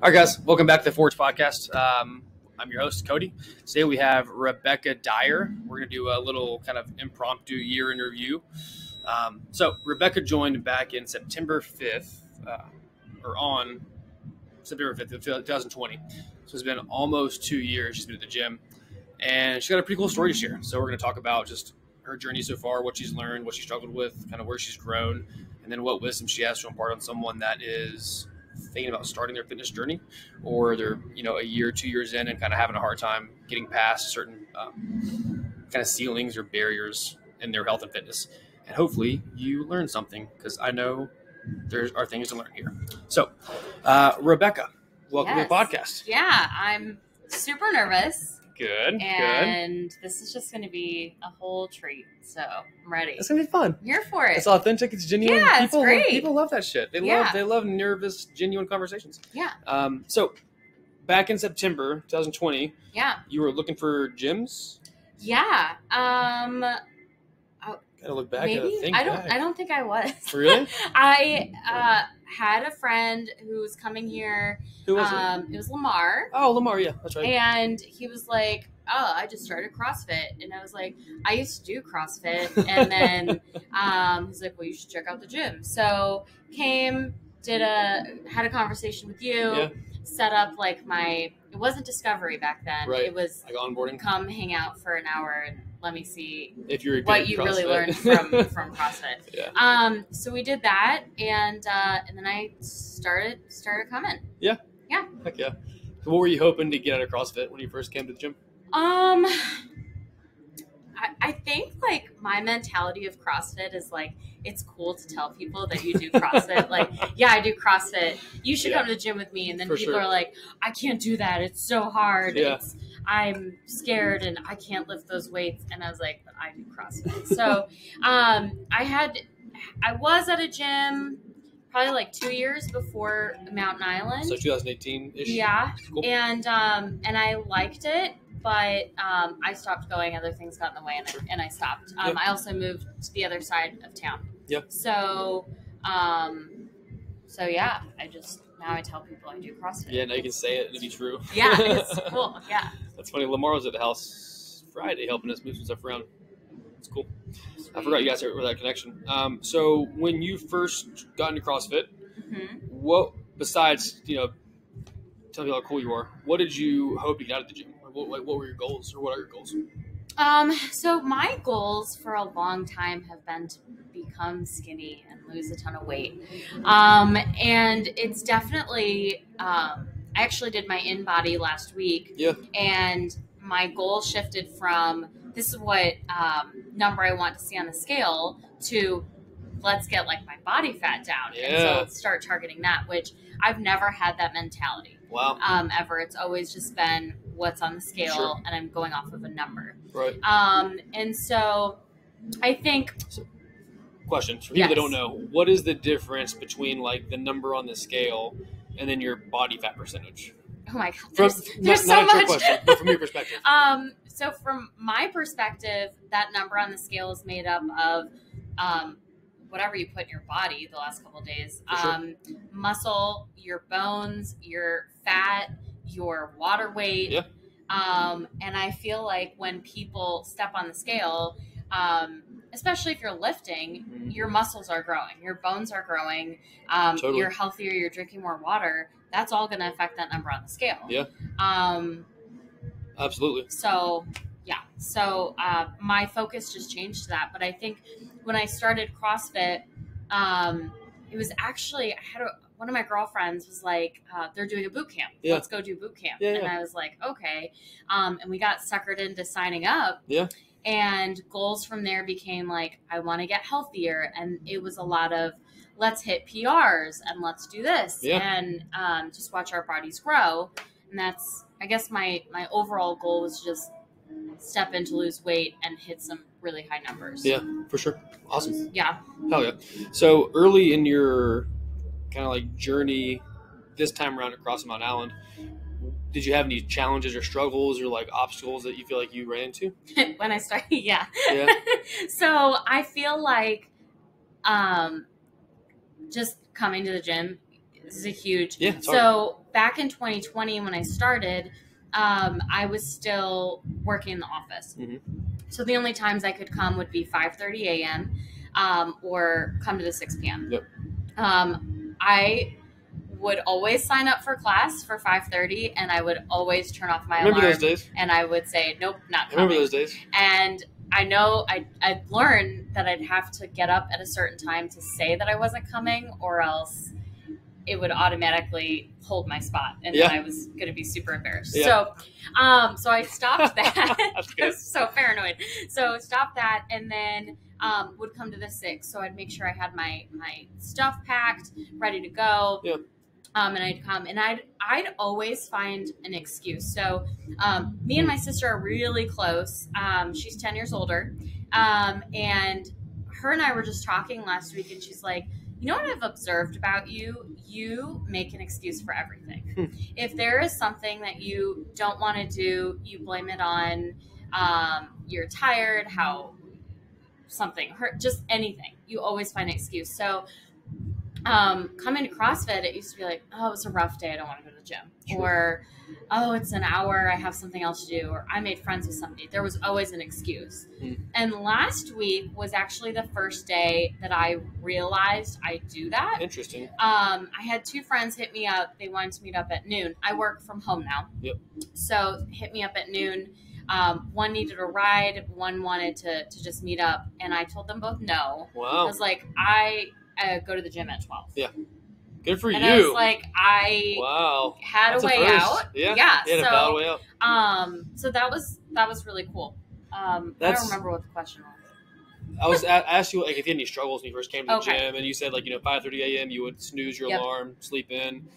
All right, guys, welcome back to the Forge Podcast. I'm your host, Cody. Today we have Rebecca Dyer. We're going to do a little kind of impromptu year in review. So Rebecca joined back in September 5th, or on September 5th of 2020. So it's been almost 2 years she's been at the gym. And she's got a pretty cool story to share. So we're going to talk about just her journey so far, what she's learned, what she struggled with, kind of where she's grown, and then what wisdom she has to impart on someone that is thinking about starting their fitness journey, or they're a year, 2 years in and kind of having a hard time getting past certain kind of ceilings or barriers in their health and fitness. And hopefully you learn something, because I know there are things to learn here. So Rebecca, welcome to the podcast. Yeah, I'm super nervous. Good. And this is just going to be a whole treat. So I'm ready. It's going to be fun. I'm here for it. It's authentic. It's genuine. Yeah, it's great. People love that shit. They love nervous, genuine conversations. Yeah. So back in September 2020, you were looking for gyms? Yeah. Gotta look back. Maybe I don't think I was. Really? I had a friend who was coming here. Who was it? It was Lamar. Oh, Lamar, yeah, that's right. And he was like, "Oh, I just started CrossFit," and I was like, "I used to do CrossFit," and then he's like, "Well, you should check out the gym." So came, had a conversation with you, set up it wasn't Discovery back then. Right. It was like onboarding. Come hang out for an hour and let me see if you're what you really learned from CrossFit. Yeah. So we did that, and then I started coming. Yeah. Yeah. Heck yeah. So what were you hoping to get out of CrossFit when you first came to the gym? I think my mentality of CrossFit is it's cool to tell people that you do CrossFit. I do CrossFit. You should come to the gym with me. And then people are like, I can't do that. It's so hard. Yeah. I'm scared and I can't lift those weights. And I was like, but I do CrossFit. So I was at a gym probably 2 years before Mountain Island. So 2018-ish? Yeah. Cool. And I liked it. But I stopped going. Other things got in the way, and I stopped. I also moved to the other side of town. Yep. So, yeah. Now I tell people I do CrossFit. Yeah, now you can say it and it'll be true. Yeah, it's cool. Yeah. That's funny. Lamar was at the house Friday helping us move some stuff around. It's cool. Sweet. I forgot you guys were that connection. So when you first got into CrossFit, what besides telling people how cool you are, what did you hope to get out of the gym? What were your goals, or what are your goals? So my goals for a long time have been to become skinny and lose a ton of weight. And it's definitely, I actually did my in-body last week. Yeah. And my goal shifted from, this is what number I want to see on the scale, to let's get my body fat down. Yeah. And so start targeting that, which I've never had that mentality. Wow. Ever. It's always just been what's on the scale, and I'm going off of a number. Right. And so I think. Question for people that don't know: what is the difference between the number on the scale and then your body fat percentage? Oh my God! There's so much. Question, but from your perspective. So from my perspective, that number on the scale is made up of whatever you put in your body the last couple of days. Muscle, your bones, your fat, your water weight. Yeah. And I feel like when people step on the scale, especially if you're lifting, your muscles are growing, your bones are growing, Totally. You're healthier, you're drinking more water. That's all going to affect that number on the scale. Yeah. Absolutely. So, yeah. So my focus just changed to that. But I think when I started CrossFit, it was actually, one of my girlfriends was like, they're doing a boot camp. Yeah. Let's go do boot camp. Yeah, and I was like, okay. And we got suckered into signing up. Yeah. And goals from there became I want to get healthier. And it was a lot of, let's hit PRs and let's do this. Yeah. And just watch our bodies grow. And that's, I guess my overall goal was just step in to lose weight and hit some really high numbers. Yeah, for sure. Awesome. Yeah. Hell yeah. So early in your kind of journey this time around across Mount Island, did you have any challenges or struggles or obstacles that you feel like you ran into? When I started, yeah. Yeah. So I feel like just coming to the gym This is a huge. Yeah. It's so hard. back in 2020 when I started, I was still working in the office. Mm-hmm. So the only times I could come would be 5:30 a.m. Or come to the 6 p.m. Yep. I would always sign up for class for 5:30, and I would always turn off my alarm. Remember those days? And I would say, nope, not coming. Remember those days? And I know I'd learned that I'd have to get up at a certain time to say that I wasn't coming, or else it would automatically hold my spot, and then I was going to be super embarrassed. Yeah. So I stopped that. That's I good. was so paranoid. So stopped that, and then would come to the 6. So I'd make sure I had my stuff packed, ready to go. Yep. And I'd come, and I'd always find an excuse. So me and my sister are really close. She's 10 years older, and her and I were just talking last week, and she's like, you know what I've observed about you? You make an excuse for everything. If there is something that you don't want to do, you blame it on you're tired, how something hurt, just anything. You always find an excuse. So coming to CrossFit, it used to be like, oh, it was a rough day, I don't want to go to the gym. Sure. Or, oh, it's an hour, I have something else to do. Or I made friends with somebody. There was always an excuse. And last week was actually the first day that I realized I do that. Interesting. I had 2 friends hit me up. They wanted to meet up at noon. I work from home now. Yep. So hit me up at noon. One needed a ride. One wanted to just meet up. And I told them both no. Wow. I was like, I go to the gym at 12. Yeah. Good for and you. I was like, I wow. had That's a way out. Yeah. Yeah. You had a valid way out. So that was really cool. I don't remember what the question was. I asked you like if you had any struggles when you first came to the gym, and you said 5:30 a.m. you would snooze your alarm, sleep in,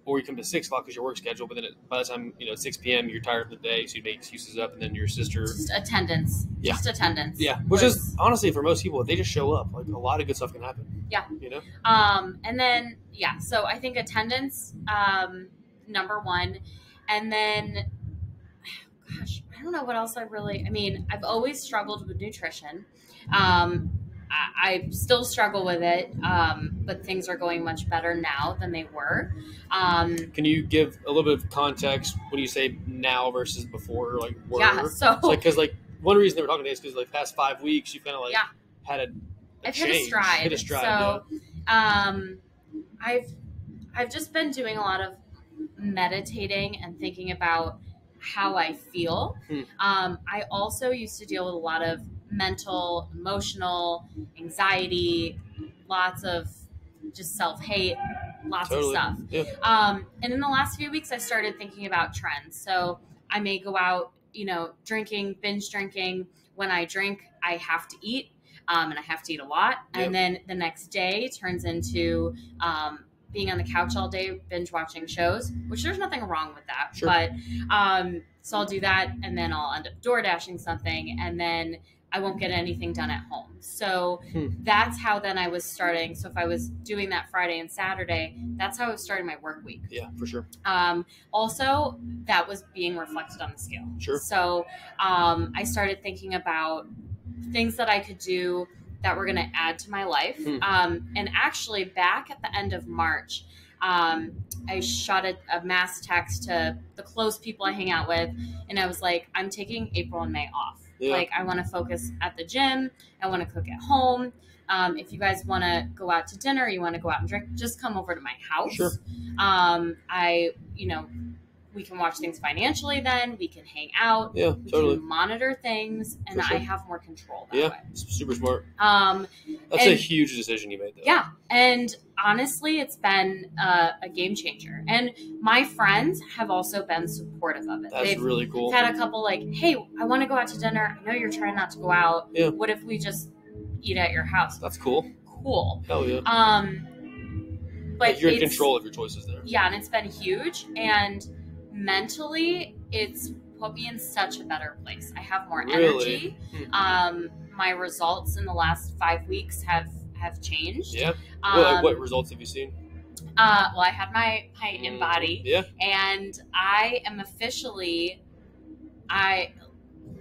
or you come to 6 o'clock because your work schedule. But then by the time 6 p.m. you're tired of the day, so you make excuses up, and then your sister just attendance. Yeah. Just attendance. Yeah, which is honestly for most people, if they just show up, like a lot of good stuff can happen. Yeah. And then so I think attendance, number one, and then gosh, I don't know what else I've always struggled with nutrition. I still struggle with it, but things are going much better now than they were. Can you give a little bit of context when you say now versus before, like were? Yeah, so because one reason they were talking today is because the past 5 weeks you've kind of had a I've change. hit a stride. So I've just been doing a lot of meditating and thinking about how I feel. I also used to deal with a lot of mental, emotional, anxiety, lots of just self-hate, lots of stuff. Yeah. And in the last few weeks, I started thinking about trends. So I may go out, drinking, binge drinking. When I drink, I have to eat, and I have to eat a lot. Yep. And then the next day turns into being on the couch all day, binge watching shows, which there's nothing wrong with that. Sure. But so I'll do that, and then I'll end up door dashing something, and then I won't get anything done at home. So that's how then I was starting. So if I was doing that Friday and Saturday, that's how I was starting my work week. Yeah, for sure. Also, that was being reflected on the scale. Sure. So I started thinking about things that I could do that were going to add to my life. And actually, back at the end of March, I shot a mass text to the close people I hang out with, and I was like, I'm taking April and May off. Yeah. Like, I want to focus at the gym. I want to cook at home. If you guys want to go out to dinner, you want to go out and drink, just come over to my house. Sure. We can watch things financially then. We can hang out. Yeah, we totally. can monitor things, and I have more control that way. Super smart. That's a huge decision you made, though. Yeah, and honestly, it's been a game changer. And my friends have also been supportive of it. That's really cool. Had a couple like, hey, I want to go out to dinner. I know you're trying not to go out. Yeah. What if we just eat at your house? That's cool. Cool. Hell yeah. But you're in control of your choices there. Yeah, and it's been huge. And mentally, it's put me in such a better place. I have more energy. My results in the last 5 weeks have changed. Yeah. What results have you seen? Well, I had my in body. Yeah. And I am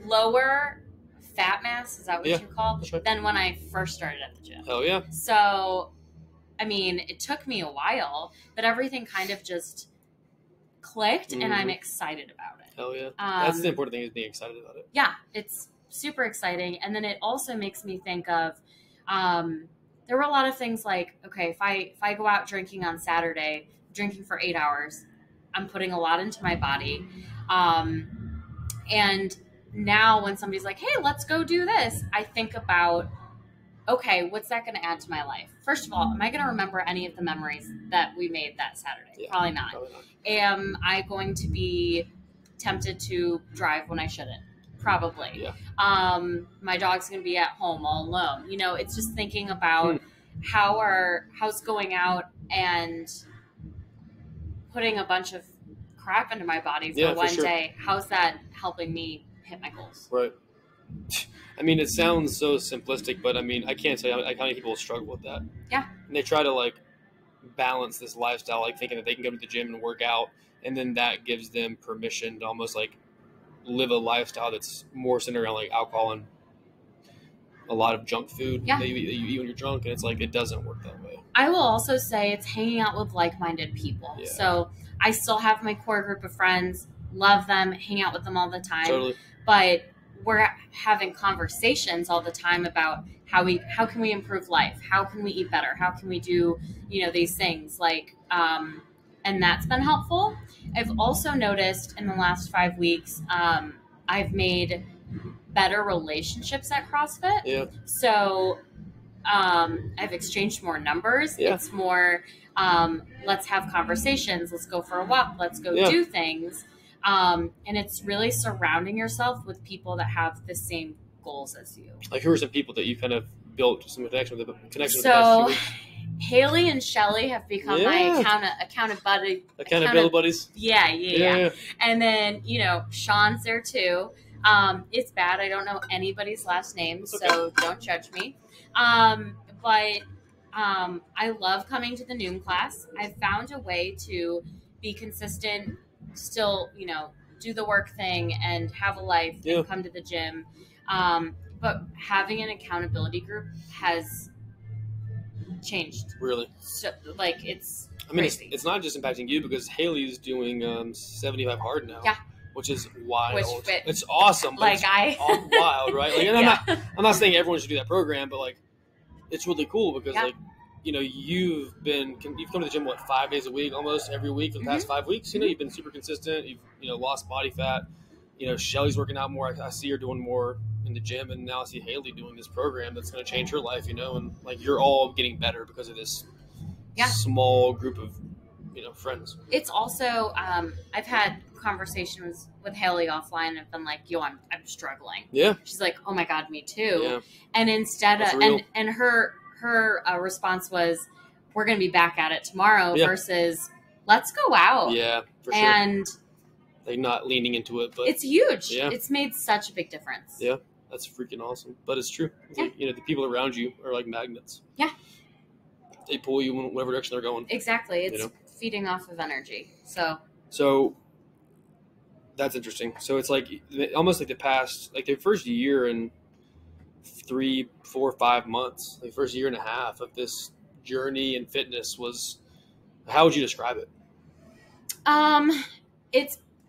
lower fat mass, is that what you call? That's right. Than when I first started at the gym. Oh yeah. So I mean, it took me a while, but everything kind of just clicked, and I'm excited about it. Hell yeah. That's the important thing, is being excited about it. Yeah, it's super exciting. And then it also makes me think of, there were a lot of things like, okay, if I go out drinking on Saturday, drinking for 8 hours, I'm putting a lot into my body. And now when somebody's like, hey, let's go do this, I think about, okay, what's that going to add to my life? First of all, am I going to remember any of the memories that we made that Saturday? Yeah, probably not. Am I going to be tempted to drive when I shouldn't? Probably. Yeah. My dog's going to be at home all alone. You know, it's just thinking about how's going out and putting a bunch of crap into my body for one day. How's that helping me hit my goals? Right. I mean, it sounds so simplistic, but I mean, I can't say how many people struggle with that. Yeah. And they try to like balance this lifestyle, like thinking that they can go to the gym and work out, and then that gives them permission to almost like live a lifestyle that's more centered around like alcohol and a lot of junk food that you eat when you're drunk, and it's like it doesn't work that way. I will also say it's hanging out with like-minded people. Yeah. So I still have my core group of friends, love them, hang out with them all the time. Totally. But we're having conversations all the time about how can we improve life? How can we eat better? How can we do, these things like, and that's been helpful. I've also noticed in the last 5 weeks, I've made better relationships at CrossFit. Yeah. So, I've exchanged more numbers. Yeah. It's more, let's have conversations. Let's go for a walk. Let's go do things. And it's really surrounding yourself with people that have the same goals as you. Like, who are some people that you kind of built some connection with? So, Haley and Shelly have become my accountability buddies. Yeah. And then, Sean's there too. It's bad. I don't know anybody's last name, so don't judge me. But I love coming to the noon class. I've found a way to be consistent, still, do the work thing and have a life and come to the gym. But having an accountability group has changed. Really? So, like, it's crazy. It's not just impacting you, because Haley's doing 75 hard now. Yeah. Which is wild. It's awesome. Like, it's wild, right? Like, I'm not saying everyone should do that program, but like, it's really cool because like, you've come to the gym 5 days a week, almost every week for the past 5 weeks. You've been super consistent. You've lost body fat. Shelly's working out more. I see her doing more in the gym, and now I see Haley doing this program that's going to change her life. And like, you're all getting better because of this small group of friends. It's also I've had conversations with Haley offline and I've been like, I'm struggling. Yeah. She's like, oh my God, me too. Yeah. And instead of and her response was, we're going to be back at it tomorrow versus let's go out. Yeah, for sure. And like, not leaning into it, but it's huge. Yeah. It's made such a big difference. Yeah. That's freaking awesome. But it's true. It's like, the people around you are like magnets. Yeah. They pull you in whatever direction they're going. Exactly. It's feeding off of energy. So that's interesting. So it's like almost like the first year and 3, 4, 5 months, the first year and a half of this journey in fitness was, how would you describe it?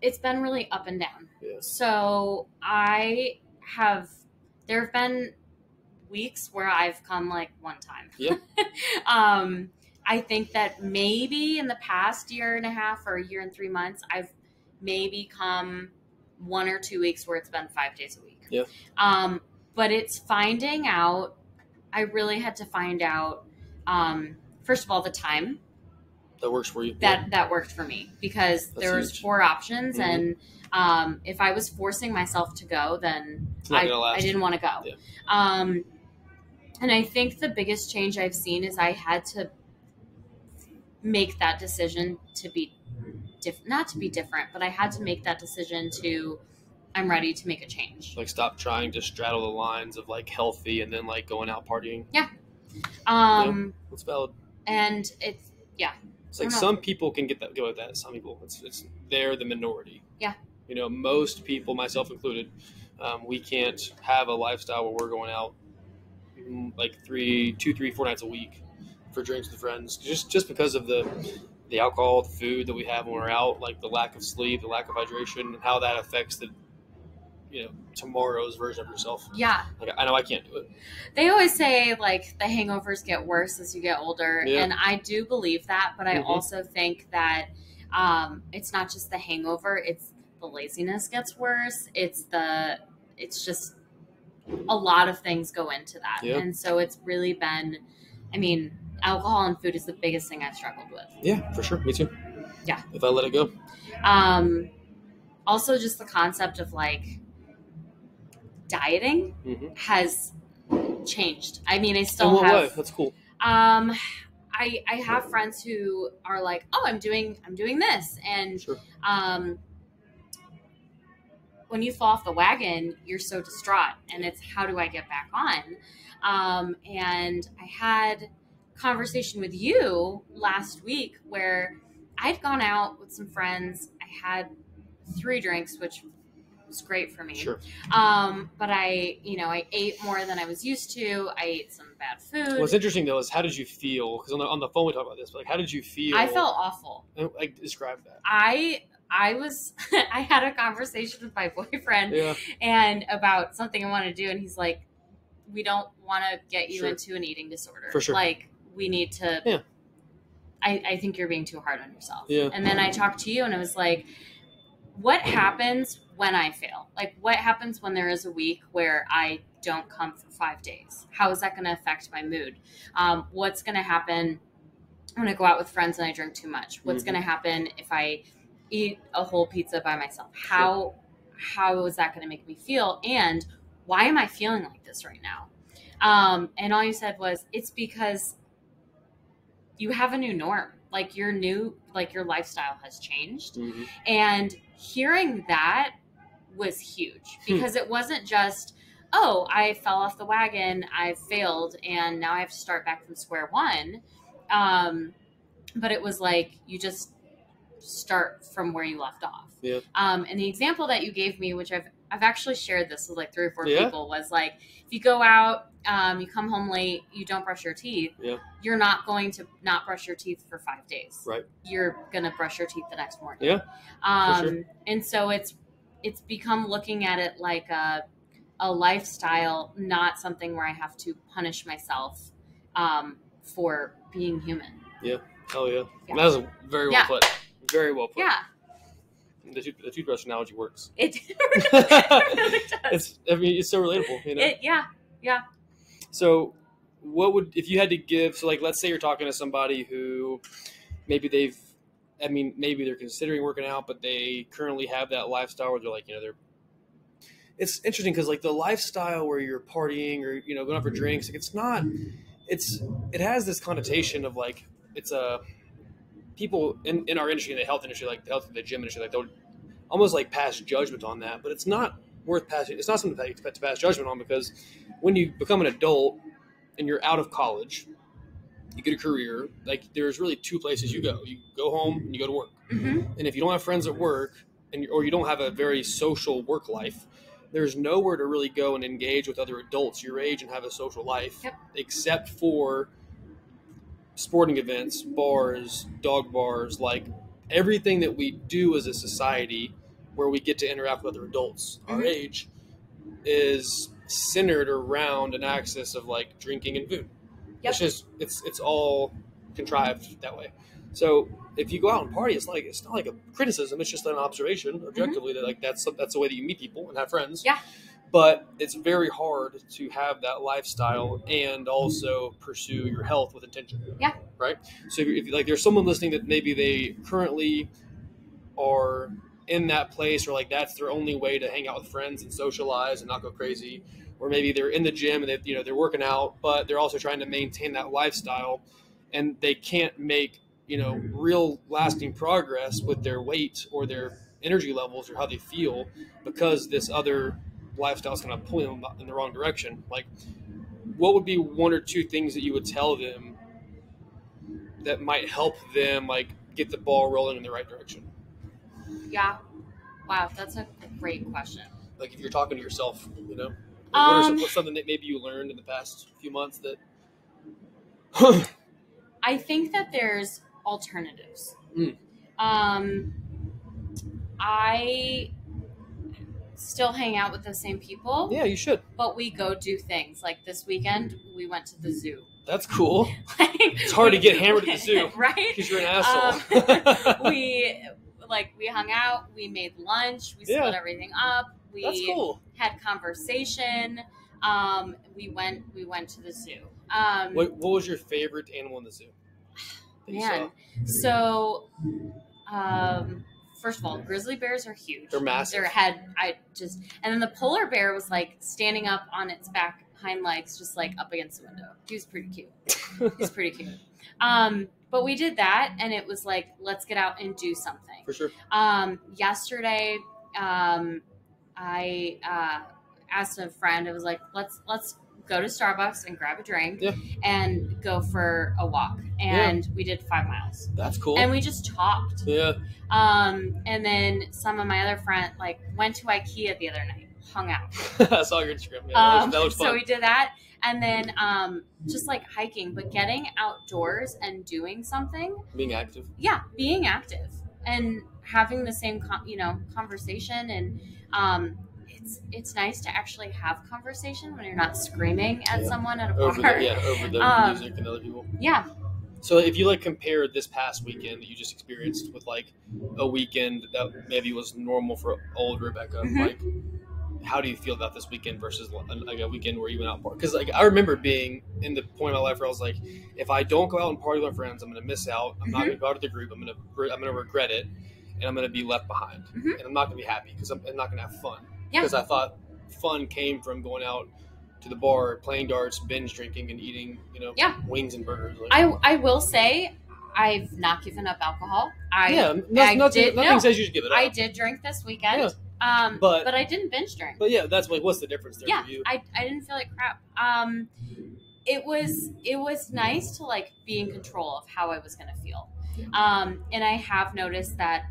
It's been really up and down. Yeah. So there have been weeks where I've come like one time. Yeah. I think that maybe in the past year and a half or a year and 3 months, I've maybe come 1 or 2 weeks where it's been 5 days a week. Yeah. But it's finding out, I really had to find out, first of all, the time. That works for you. That worked for me because there was 4 options, and if I was forcing myself to go, then I didn't want to go. Yeah. And I think the biggest change I've seen is I had to make that decision to be not to be different, but I had to make that decision to, I'm ready to make a change. Like, stop trying to straddle the lines of like healthy and then like going out partying. Yeah. That's valid. And it's like some people can go with that. Some people, they're the minority. Yeah. Most people, myself included, we can't have a lifestyle where we're going out like 2, 3, 4 nights a week. for drinks with friends, just because of the alcohol, the food that we have when we're out, like the lack of sleep, the lack of hydration, and how that affects the tomorrow's version of yourself. Yeah. Like, I know I can't do it. They always say, like, the hangovers get worse as you get older. Yeah. And I do believe that, but I also think that it's not just the hangover. It's the laziness gets worse. It's just a lot of things go into that. Yeah. And so it's really been, I mean, alcohol and food is the biggest thing I've struggled with. Yeah, for sure. Me too. Yeah. If I let it go. Also just the concept of, like, dieting has changed. I mean, I still In what way? That's cool. I have friends who are like, oh, I'm doing this. And Sure. When you fall off the wagon, you're so distraught, and it's, how do I get back on? And I had a conversation with you last week where I'd gone out with some friends. I had 3 drinks, which was great for me. Sure. But I ate more than I was used to. I ate some bad food. What's interesting though is, how did you feel? Because on the phone we talked about this, but like, how did you feel? I felt awful. Like, describe that. I was I had a conversation with my boyfriend and about something I wanted to do, and he's like, we don't want to get you into an eating disorder. For sure. Like, we need to I think you're being too hard on yourself. Yeah. And then I talked to you, and I was like, what happens when I fail? Like, what happens when there is a week where I don't come for 5 days? How is that going to affect my mood? What's going to happen when I go out with friends and I drink too much? What's going to happen if I eat a whole pizza by myself? How is that going to make me feel? And why am I feeling like this right now? And all you said was, it's because you have a new norm. Like, your lifestyle has changed. And hearing that was huge, because it wasn't just, oh, I fell off the wagon, I failed, and now I have to start back from square one. But it was like, you just start from where you left off. Yeah. And the example that you gave me, which I've actually shared this with like 3 or 4 people, was like, if you go out, you come home late, you don't brush your teeth, you're not going to not brush your teeth for 5 days. Right. You're going to brush your teeth the next morning. Yeah. For sure. And so it's become looking at it like a lifestyle, not something where I have to punish myself for being human. Yeah. Hell yeah. That was very well put. Very well put. Yeah. The toothbrush analogy works. It really does. It's so relatable, you know? Yeah. So what would, if you had to give, so like, let's say you're talking to somebody who maybe they're considering working out, but they currently have that lifestyle where they're like, it's interesting because like the lifestyle where you're partying or, going out for drinks, like it has this connotation of like, it's people in our industry, in the health industry, like the gym industry, like they'll almost like pass judgment on that, but it's not worth passing. It's not something that you expect to pass judgment on, because when you become an adult and you're out of college, you get a career, like there's really 2 places you go. You go home and you go to work. And if you don't have friends at work or you don't have a very social work life, there's nowhere to really go and engage with other adults your age and have a social life, except for sporting events, bars, dog bars, like everything that we do as a society where we get to interact with other adults our age is centered around an axis of like drinking and food. It's all contrived that way. So if you go out and party, it's not like a criticism, it's just an observation objectively that like that's the way that you meet people and have friends. But it's very hard to have that lifestyle and also pursue your health with intention. Right? So if like there's someone listening that maybe they currently are in that place, or like that's their only way to hang out with friends and socialize and not go crazy, or maybe they're in the gym and they're working out, but they're also trying to maintain that lifestyle, and they can't make real lasting progress with their weight or their energy levels or how they feel, because this other lifestyle is kind of pulling them in the wrong direction. Like, what would be 1 or 2 things that you would tell them that might help them like get the ball rolling in the right direction? Yeah. Wow, that's a great question. Like, if you're talking to yourself, like what's something that maybe you learned in the past few months that I think that there's alternatives. Mm. I still hang out with the same people. Yeah, you should. But we go do things. Like this weekend, we went to the zoo. That's cool. Like, it's hard to get hammered at the zoo, right? Because you're an asshole. We hung out. We made lunch. We split everything up. That's cool. Had conversation. We went to the zoo. What was your favorite animal in the zoo? Man, so first of all, grizzly bears are huge. They're massive. And then the polar bear was like standing up on its back hind legs, just like up against the window. He was pretty cute. But we did that, and it was like, let's get out and do something. For sure. Yesterday, I asked a friend. I was like, let's go to Starbucks and grab a drink and go for a walk. And we did 5 miles. That's cool. And we just talked. Yeah. And then some of my other friends went to IKEA the other night, hung out. I saw your Instagram. Yeah, that was fun. So we did that. And then just like hiking, but getting outdoors and doing something. Being active. Yeah, being active and having the same conversation. And it's nice to actually have conversation when you're not screaming at someone at a bar. Over the music and other people. Yeah. So if you compare this past weekend that you just experienced with a weekend that maybe was normal for old Rebecca, Mm-hmm. How do you feel about this weekend versus a weekend where you went out and party? Because I remember being in the point of my life where I was like, if I don't go out and party with my friends, I'm going to miss out. I'm not going to go out with the group. I'm going to regret it, and I'm going to be left behind, and I'm not going to be happy because I'm not going to have fun. Because I thought fun came from going out to the bar, playing darts, binge drinking, and eating, wings and burgers. I will say, I've not given up alcohol. Nothing says you should give it up. I did drink this weekend. Yeah. But I didn't binge drink. But that's what's the difference there for you? I didn't feel like crap. It was nice to be in control of how I was going to feel. And I have noticed that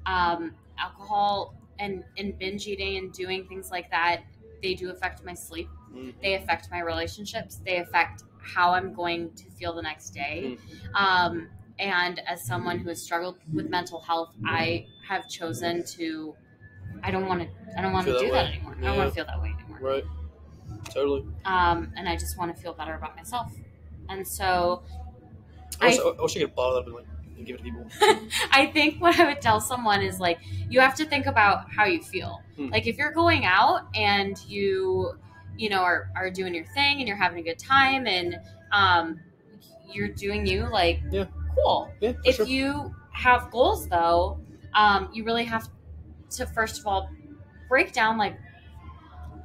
alcohol and binge eating and doing things like that, they do affect my sleep. Mm-hmm. They affect my relationships. They affect how I'm going to feel the next day. Mm-hmm. And as someone who has struggled with mental health, I have chosen to. I don't want to do that anymore. Yeah. I don't want to feel that way anymore. Right. Totally. And I just want to feel better about myself. And so I wish I could bottle it up and give it to people. I think what I would tell someone is you have to think about how you feel. If you're going out and you are doing your thing and you're having a good time and you're doing you cool. Yeah, if you have goals though, you really have to first of all break down I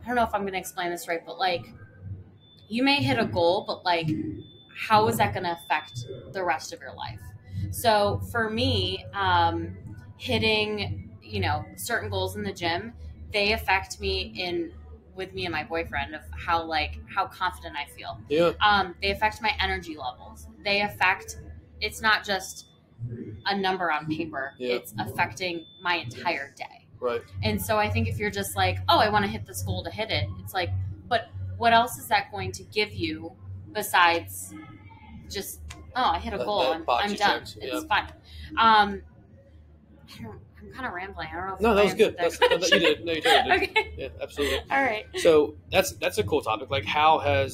don't know if I'm going to explain this right, but you may hit a goal, but how is that going to affect the rest of your life? So for me, hitting certain goals in the gym, they affect me with me and my boyfriend of how confident I feel. Yeah. They affect my energy levels. It's not just a number on paper. Yeah. It's affecting my entire day. Right. And so I think if you're just I want to hit this goal to hit it, it's but what else is that going to give you besides just, I hit a goal, I'm done. Checks. It's fine. I'm kind of rambling. I don't know if that was good. You did. No, you totally did. Okay. Yeah, absolutely. All right. So that's a cool topic. Have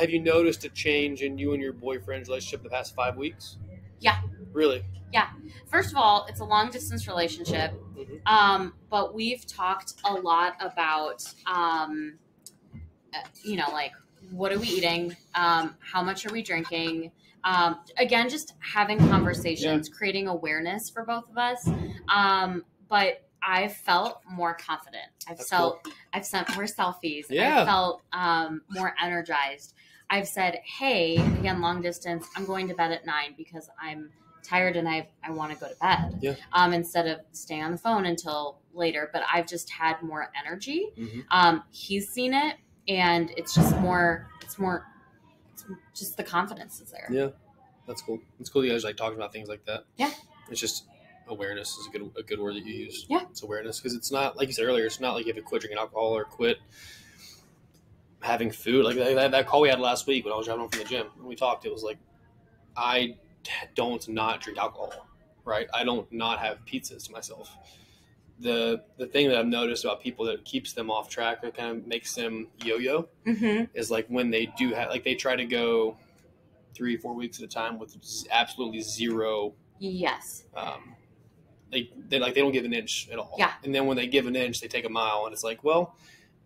you noticed a change in you and your boyfriend's relationship in the past 5 weeks? Yeah. Really? Yeah. First of all, it's a long distance relationship. Mm-hmm. But we've talked a lot about, what are we eating? How much are we drinking? Again, just having conversations, creating awareness for both of us. But I've felt more confident. I've sent more selfies. Yeah. I felt more energized. I've said, hey, again, long distance, I'm going to bed at 9 because I'm tired and I want to go to bed. Yeah. Instead of staying on the phone until later. But I've just had more energy. Mm-hmm. He's seen it, and it's just just the confidence is there. Yeah. That's cool. It's cool you guys talking about things like that. Yeah. It's just awareness is a good word that you use. Yeah. It's awareness because it's not, like you said earlier, it's not like you have to quit drinking alcohol or quit having food. That call we had last week when I was driving home from the gym and we talked, it was I don't not drink alcohol, right? I don't not have pizzas to myself. The thing that I've noticed about people that keeps them off track or kind of makes them yo-yo is like when they do have, like they try to go 3-4 weeks at a time with absolutely zero. Yes. They don't give an inch at all. Yeah. And then when they give an inch, they take a mile, and it's like, well,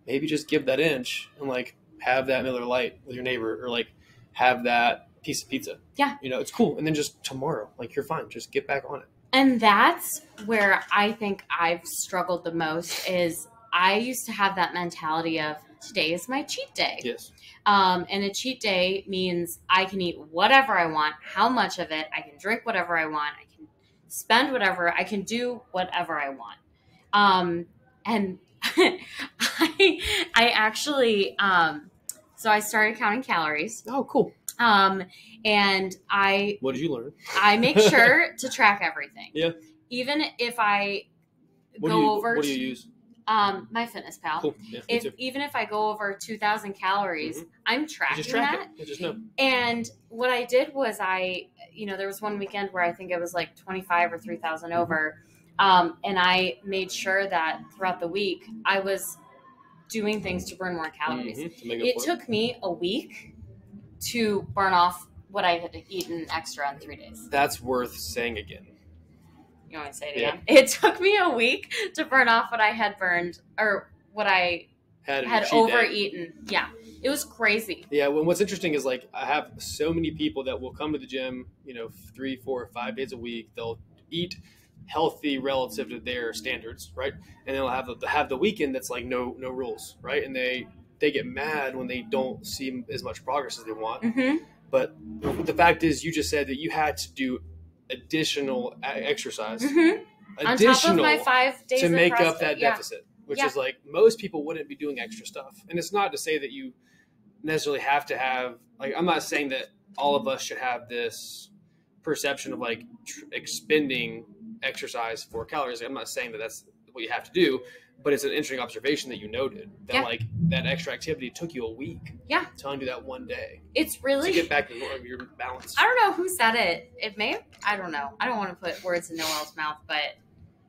maybe just give that inch and like have that Miller Lite with your neighbor, or like have that piece of pizza. Yeah. It's cool. And then just tomorrow, like you're fine. Just get back on it. And that's where I think I've struggled the most is I used to have that mentality of today is my cheat day. Yes. And a cheat day means I can eat whatever I want, how much of it, I can drink whatever I want, I can spend whatever, I can do whatever I want. And I actually, so I started counting calories. Oh, cool. And what did you learn? I make sure to track everything. Yeah. Even if I What do you use? My Fitness Pal. Cool. Yeah, Even if I go over 2,000 calories, I'm tracking just track that. it. Just know. And what I did was there was one weekend where I think it was like 25 or 3,000 over. And I made sure that throughout the week I was doing things to burn more calories. It took me a week to burn off what I had eaten extra in 3 days. That's worth saying again. You want me to say it again? It took me a week to burn off what I had burned or what I had overeaten. Yeah. It was crazy. Yeah. Well, what's interesting is like I have so many people that will come to the gym, 3, 4, 5 days a week. They'll eat healthy relative to their standards, right? And they'll have the weekend that's like no rules, right? And they get mad when they don't see as much progress as they want. But the fact is, you just said that you had to do additional exercise, on top of my 5 days to make of up that deficit, which is like most people wouldn't be doing extra stuff. And it's not to say that you necessarily have to have, like, I'm not saying that all of us should have this perception of like expending exercise for calories. I'm not saying that that's what you have to do, but it's an interesting observation that you noted that like that extra activity took you a week. Yeah. To undo that one day. It's really to get back to your balance. I don't know who said it. It may have, I don't know. I don't want to put words in Noelle's mouth, but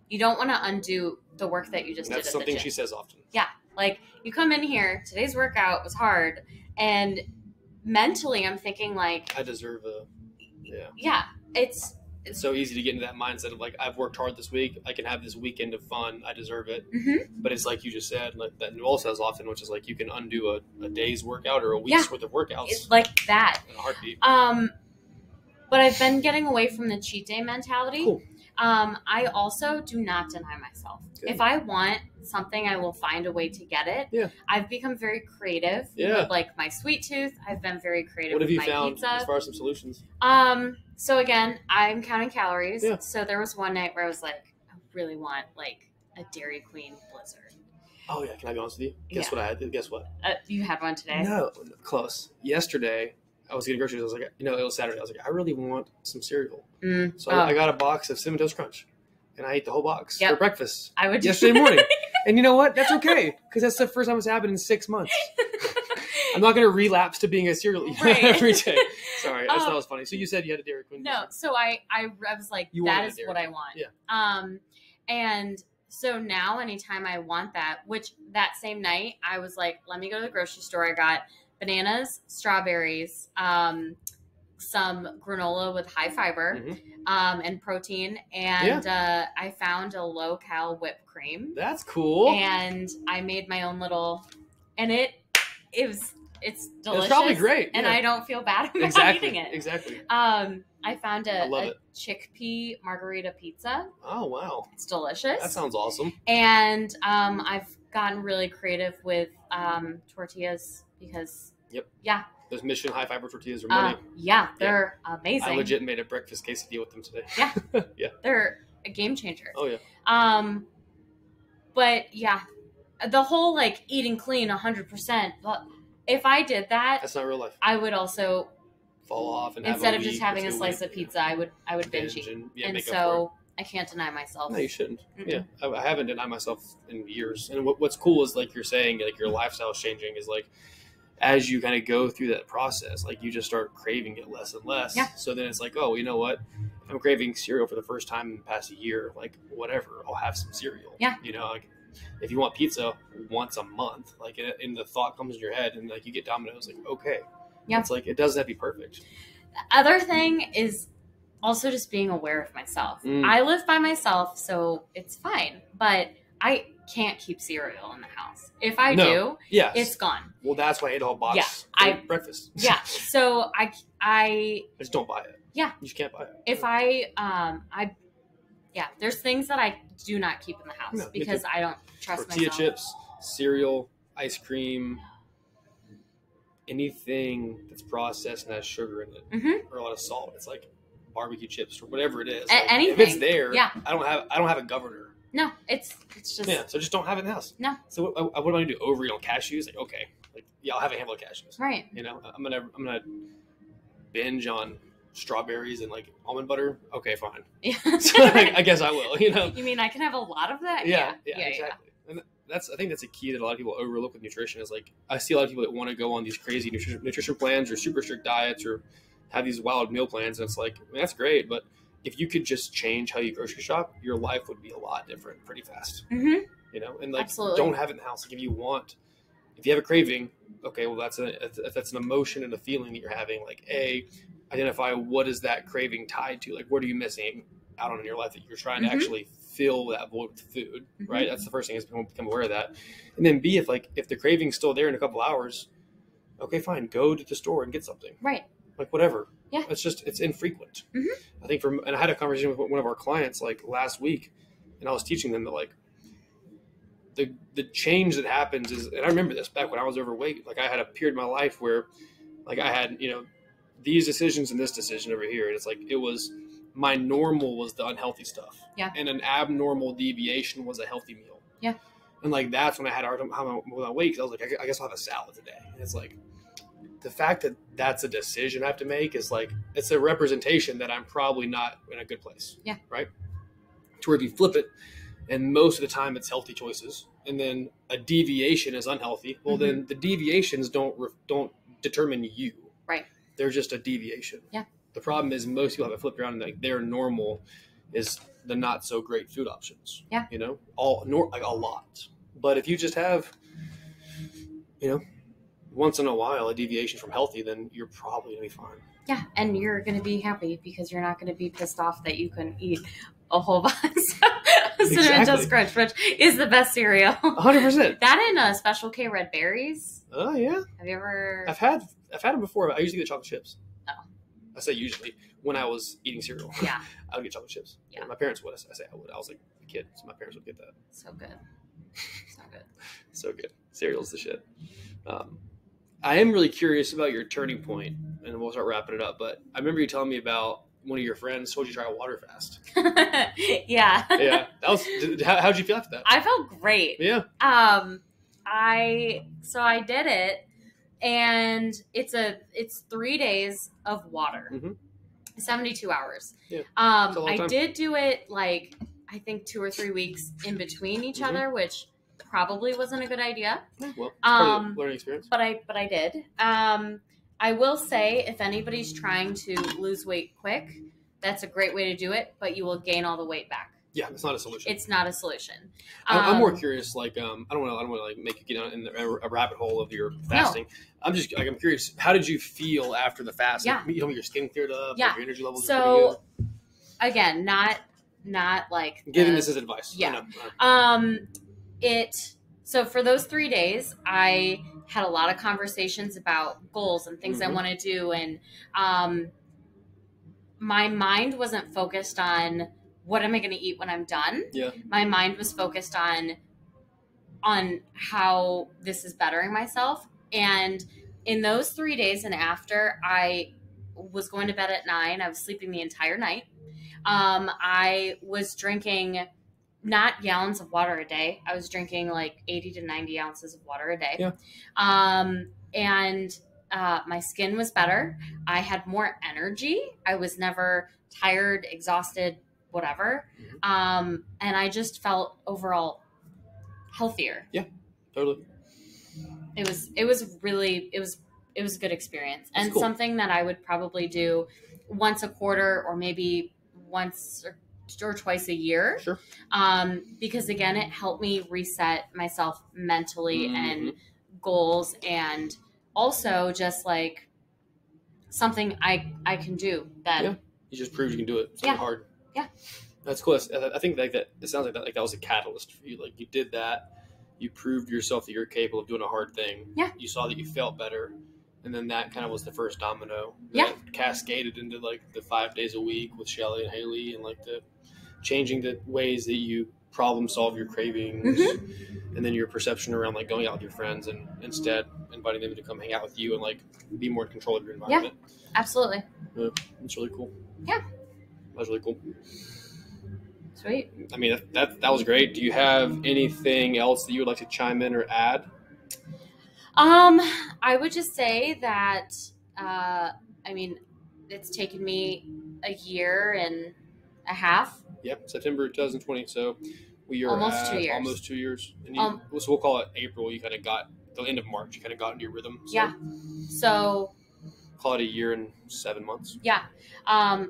you don't want to undo the work that you just did at the gym. That's something she says often. Yeah. Like you come in here, today's workout was hard, and mentally I'm thinking like I deserve it's so easy to get into that mindset of like, I've worked hard this week, I can have this weekend of fun, I deserve it. But it's like you just said, like that Noelle says often, which is like you can undo a day's workout or a week's worth of workouts. It's like that in a heartbeat. But I've been getting away from the cheat day mentality. Cool. I also do not deny myself. Good. If I want something, I will find a way to get it. Yeah. I've become very creative with like my sweet tooth. I've been very creative with my pizza. What have you found as far as some solutions? So again, I'm counting calories. Yeah. So there was one night where I was like, I really want like a Dairy Queen Blizzard. Oh yeah, can I be honest with you? Guess what I had? Guess what? You had one today? No, close. Yesterday, I was getting groceries. I was like, it was Saturday. I was like, I really want some cereal. So I got a box of Cinnamon Toast Crunch, and I ate the whole box for breakfast. I would yesterday morning. And you know what? That's okay, because that's the first time it's happened in 6 months. I'm not going to relapse to being a cereal eater every day. Sorry, I just thought it was funny. So you said you had a Dairy Queen. No, so I was like, that is what I want. Yeah. And so now anytime I want that, which that same night I was like, let me go to the grocery store. I got bananas, strawberries, some granola with high fiber, and protein. And I found a low-cal whipped cream. That's cool. And I made my own little, and it's delicious. It's probably great. And I don't feel bad about eating it. Exactly. I found a chickpea margarita pizza. Oh, wow. It's delicious. That sounds awesome. And I've gotten really creative with tortillas because, those Mission high fiber tortillas are money. They're amazing. I legit made a breakfast quesadilla with them today. Yeah. They're a game changer. Oh, yeah. But the whole like eating clean 100%. If I did that, that's not real life. I would also fall off and instead of just having a slice of pizza, I would binge eat. And so I can't deny myself. No, you shouldn't. Yeah, I haven't denied myself in years. And what's cool is like you're saying, like your lifestyle's changing is like, as you kind of go through that process, like you just start craving it less and less. Yeah. So then it's like, oh, you know what? If I'm craving cereal for the first time in the past year, like whatever, I'll have some cereal. Yeah. You know, like if you want pizza once a month, like and the thought comes in your head and like you get Domino's, like, okay. Yeah. It's like, it doesn't have to be perfect. The other thing is also just being aware of myself. I live by myself, so it's fine. But I can't keep cereal in the house. If I do, it's gone. Well, that's why I ate a whole box for breakfast. Yeah. So I just don't buy it. Yeah. You just can't buy it. If there's things that I do not keep in the house because I don't trust tortilla myself. Chips, cereal, ice cream, anything that's processed and has sugar in it or a lot of salt. It's like barbecue chips or whatever it is. Like, anything. If it's there, I don't have a governor. No, it's just so just don't have it in the house. No. So what am I gonna do? Overeat on cashews? Like, okay, like I'll have a handful of cashews. Right. You know, I'm gonna binge on strawberries and like almond butter. Okay, fine. Yeah. So, I guess I will. You know. You mean I can have a lot of that? Yeah, exactly. And I think that's a key that a lot of people overlook with nutrition. Is like I see a lot of people that want to go on these crazy nutrition plans or super strict diets or have these wild meal plans, and it's like, I mean, that's great, but if you could just change how you grocery shop, your life would be a lot different pretty fast. You know, and like, don't have it in the house. Like if you have a craving, okay, well that's an emotion and a feeling that you're having. Like identify what is that craving tied to? Like what are you missing out on in your life that you're trying to actually fill that void with food, right? That's the first thing is become aware of that. And then B, if the craving's still there in a couple hours, okay, fine, go to the store and get something. Right. Like whatever. Yeah. It's infrequent. I think and I had a conversation with one of our clients like last week, and I was teaching them that like the change that happens is, and I remember this back when I was overweight, like I had a period in my life where like I had, you know, these decisions and this decision over here. And it's like, it was my normal was the unhealthy stuff. Yeah. And an abnormal deviation was a healthy meal. Yeah. And like, that's when I had a hard time with my weight. Cause I was like, I guess I'll have a salad today. And it's like, the fact that that's a decision I have to make is like, it's a representation that I'm probably not in a good place. Yeah. Right. To where if you flip it, and most of the time it's healthy choices, and then a deviation is unhealthy. Well, then the deviations don't determine you. Right. They're just a deviation. Yeah. The problem is most people have it flipped around and like their normal is the not so great food options. Yeah. You know, like a lot. But if you just have, you know, once in a while a deviation from healthy, then you're probably gonna be fine. Yeah, and you're gonna be happy because you're not gonna be pissed off that you couldn't eat a whole box of Cinnamon Toast Crunch, which is the best cereal. 100%. That and Special K red berries. Oh yeah. Have you ever? I've had them before. But I usually get chocolate chips. Oh. I say usually when I was eating cereal. Yeah. I would get chocolate chips. Yeah. My parents would. I say I would. I was like a kid, so my parents would get that. So good. So good. So good. Cereal's the shit. I am really curious about your turning point, and we'll start wrapping it up. But I remember you telling me about one of your friends told you to try a water fast. Yeah. Yeah. How'd you feel after that? I felt great. Yeah. I did it, and it's 3 days of water, 72 hours. Yeah. I did do it like I think 2 or 3 weeks in between each other, which probably wasn't a good idea. Yeah, well, it's part of the learning experience. But I did. I will say if anybody's trying to lose weight quick, that's a great way to do it, but you will gain all the weight back. Yeah, it's not a solution. It's not a solution. I'm more curious. Like, I don't want to like make you get down in a rabbit hole of your fasting. No. I'm curious. How did you feel after the fast? Yeah. Like, you told me your skin cleared up. Yeah. Like your energy levels. So, again, not like giving this as advice. Yeah. So for those 3 days, I had a lot of conversations about goals and things I want to do, and my mind wasn't focused on what am I going to eat when I'm done. Yeah. My mind was focused on how this is bettering myself. And in those 3 days and after, I was going to bed at 9. I was sleeping the entire night. I was drinking not gallons of water a day. I was drinking like 80 to 90 ounces of water a day. Yeah. And my skin was better. I had more energy. I was never tired, exhausted, whatever. And I just felt overall healthier. Yeah, totally. it was a good experience, and cool. something that I would probably do once a quarter, or maybe once or twice a year. Sure. Because again, it helped me reset myself mentally and goals, and also just like something I can do that. Yeah. You just proved you can do it. It's hard. Yeah. That's cool. I think like that. It sounds like that was a catalyst for you. Like you did that. You proved yourself that you're capable of doing a hard thing. Yeah. You saw that you felt better, and then that kind of was the first domino. Yeah. That cascaded into like the 5 days a week with Shelly and Haley, and like the changing the ways that you problem solve your cravings, and then your perception around like going out with your friends and instead inviting them to come hang out with you and like be more in control of your environment. Yeah, absolutely. Yeah, that's really cool. Yeah. That's really cool. Sweet. I mean, that was great. Do you have anything else that you would like to chime in or add? I would just say that, I mean, it's taken me a year and a half. Yep, September 2020. So we are almost 2 years. Almost 2 years. And so we'll call it April. You kind of got the end of March. You kind of got into your rhythm. So yeah. So call it a year and 7 months. Yeah.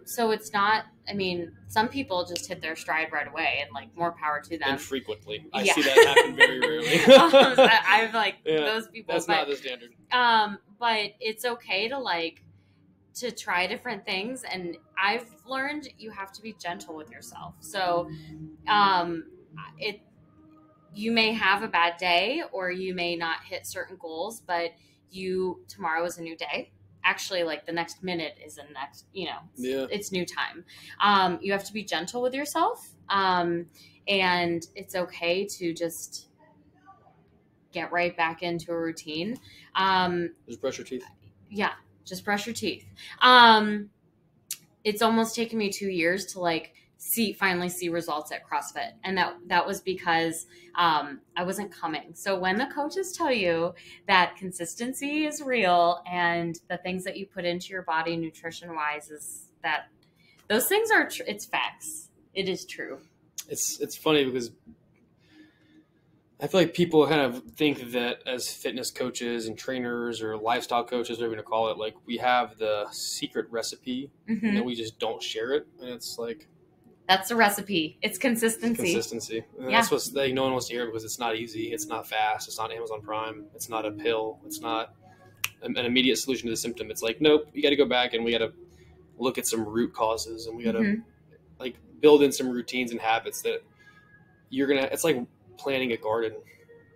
So it's not. I mean, some people just hit their stride right away, and like more power to them. And frequently, I see that happen very rarely. I've like those people. That's not the standard. But it's okay to like to try different things, and I've learned you have to be gentle with yourself. So, you may have a bad day, or you may not hit certain goals, but tomorrow is a new day. Actually, like the next minute is the next, it's new time. You have to be gentle with yourself. And it's okay to just get right back into a routine. Just brush your teeth. Yeah. Just brush your teeth. It's almost taken me 2 years to like finally see results at CrossFit. And that was because I wasn't coming. So when the coaches tell you that consistency is real, and the things that you put into your body nutrition wise is that those things are, it's facts. It is true. It's funny because I feel like people kind of think that as fitness coaches and trainers or lifestyle coaches, whatever you want to call it, like we have the secret recipe and then we just don't share it. And it's like, that's the recipe. It's consistency. And that's what no one wants to hear, because it's not easy. It's not fast. It's not Amazon Prime. It's not a pill. It's not an immediate solution to the symptom. It's like, nope, you got to go back and we got to look at some root causes, and we got to like build in some routines and habits that it's like planting a garden.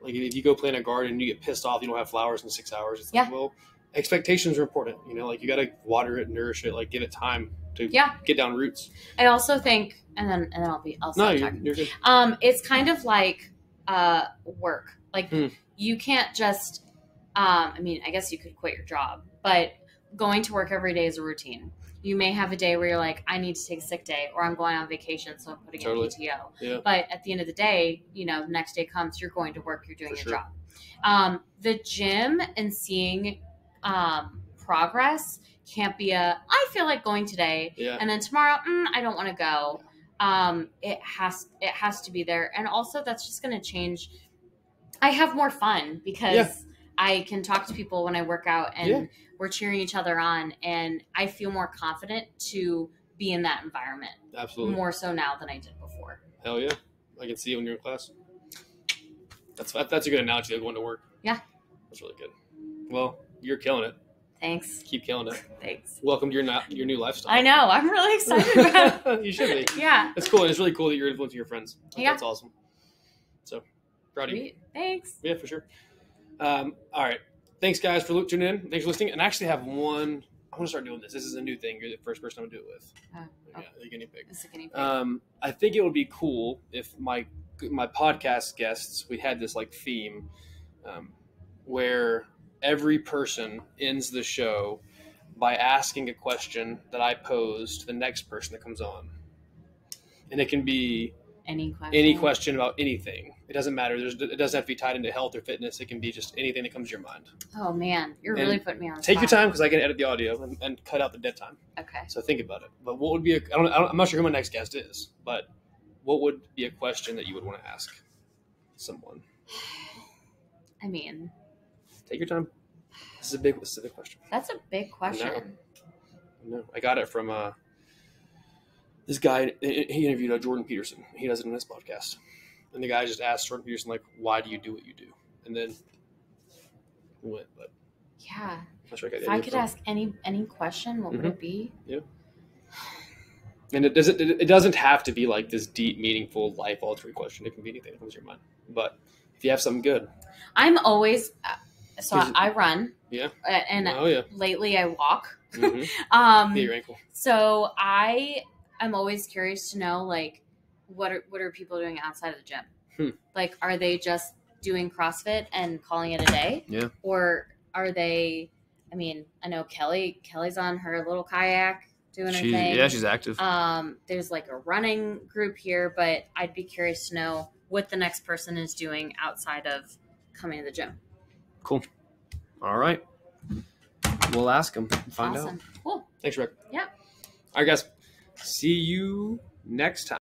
Like if you go plant a garden and you get pissed off, you don't have flowers in 6 hours. It's like, well, expectations are important. Like you got to water it, nourish it, like give it time to get down roots. I also think, and then I'll stop talking. You're good. It's kind of like work. Like you can't just, I mean, I guess you could quit your job, but going to work every day is a routine. You may have a day where you're like, I need to take a sick day, or I'm going on vacation, so I'm putting in PTO. Yeah. But at the end of the day, the next day comes, you're going to work, you're doing your job. The gym and seeing progress can't be I feel like going today, and then tomorrow, I don't want to go. It has to be there. And also that's just going to change. I have more fun because I can talk to people when I work out, and we're cheering each other on, and I feel more confident to be in that environment. Absolutely. More so now than I did before. Hell yeah. I can see it when you're in class. That's a good analogy of going to work. Yeah. That's really good. Well, you're killing it. Thanks. Keep killing it. Thanks. Welcome to your new lifestyle. I know. I'm really excited about it. You should be. Yeah. It's cool. It's really cool that you're influencing your friends. That's awesome. So, proud of you. Thanks. Yeah, for sure. All right. Thanks, guys, for tuning in. Thanks for listening. And I actually have one. I want to start doing this. This is a new thing. You're the first person I'm going to do it with. Yeah, the guinea pig. It's a guinea pig. I think it would be cool if my podcast guests, we had this like theme where every person ends the show by asking a question that I pose to the next person that comes on. And it can be any question about anything. It doesn't matter. It doesn't have to be tied into health or fitness. It can be just anything that comes to your mind. Oh, man. You're really putting me on the Take spot. your time, because I can edit the audio and cut out the dead time. Okay. So think about it. But what would be I'm not sure who my next guest is, but what would be a question that you would want to ask someone? I mean, Take your time. This is a big question. That's a big question. No, I got it from this guy. He interviewed Jordan Peterson. He does it in his podcast. And the guy just asked Jordan Peterson, like, why do you do what you do? And then we went, but yeah. not sure If I could ask any question, what would it be? Yeah. And it doesn't have to be like this deep, meaningful, life-altering question. It can be anything that comes to your mind. But if you have something good. I'm always I run. Yeah. And lately I walk. Mm-hmm. Your ankle. So I am always curious to know, like, what are people doing outside of the gym? Like, are they just doing CrossFit and calling it a day? Yeah. Or are they? I mean, I know Kelly's on her little kayak doing her thing. Yeah, she's active. There's like a running group here, but I'd be curious to know what the next person is doing outside of coming to the gym. Cool. All right. We'll ask them. Find out. Cool. Thanks, Rick. Yeah. All right, guys. See you next time.